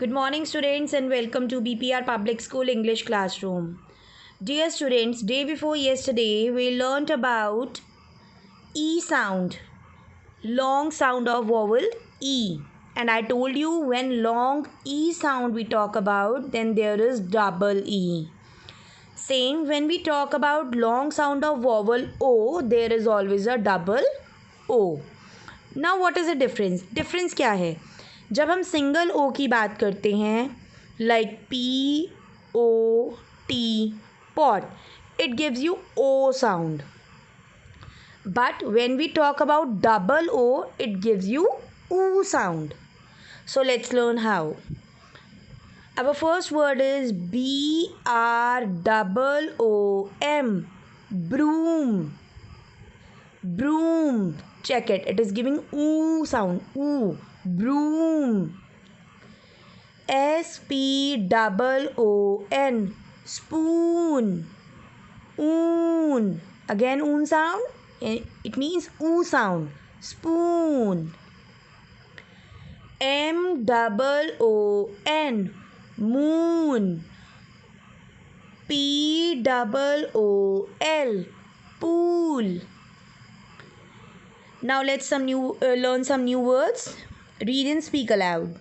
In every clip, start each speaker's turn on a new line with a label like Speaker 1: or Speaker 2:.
Speaker 1: Good morning, students, and welcome to BPR Public School English Classroom. Dear students, day before yesterday, we learnt about E sound, long sound of vowel E. And I told you when long E sound we talk about, then there is double E. Same, when we talk about long sound of vowel O, there is always a double O. Now what is the difference? Difference क्या है? जब हम single ओ की बात करते हैं like POT pot it gives you O sound but when we talk about double O it gives you oo sound so let's learn how our first word is BROOM broom broom check it is giving oo sound oo broom SPOON spoon oon again oon sound it means oo sound spoon MOON moon POOL pool. Now let's learn some new words. Read and speak aloud.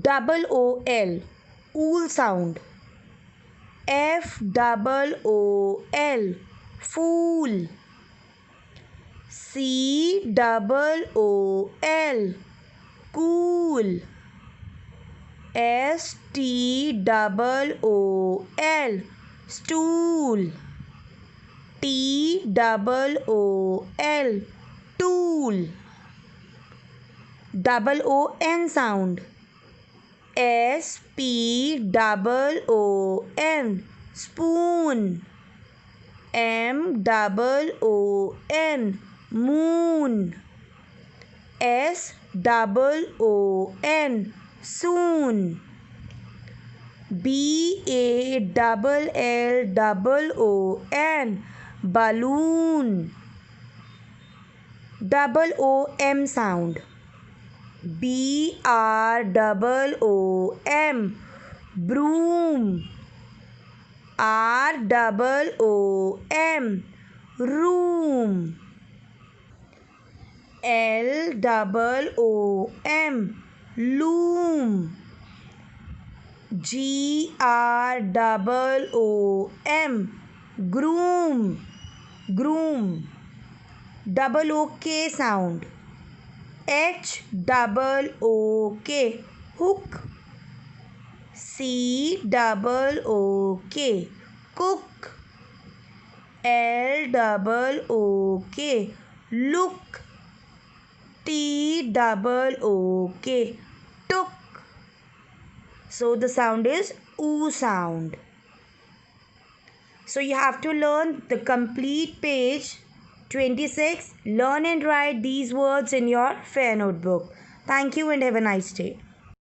Speaker 1: Double OL ool sound. FOOL fool. COOL cool. STOOL stool. TOOL tool. Double ON sound. SPOON spoon. MOON moon. SOON soon. BALLOON balloon. Double OM sound. BROOM broom. ROOM room. LOOM loom. GROOM groom groom. Double OK sound. HOOK hook. COOK cook. LOOK look. TOOK took. So the sound is oo sound. So you have to learn the complete page 26. Learn and write these words in your fair notebook. Thank you and have a nice day.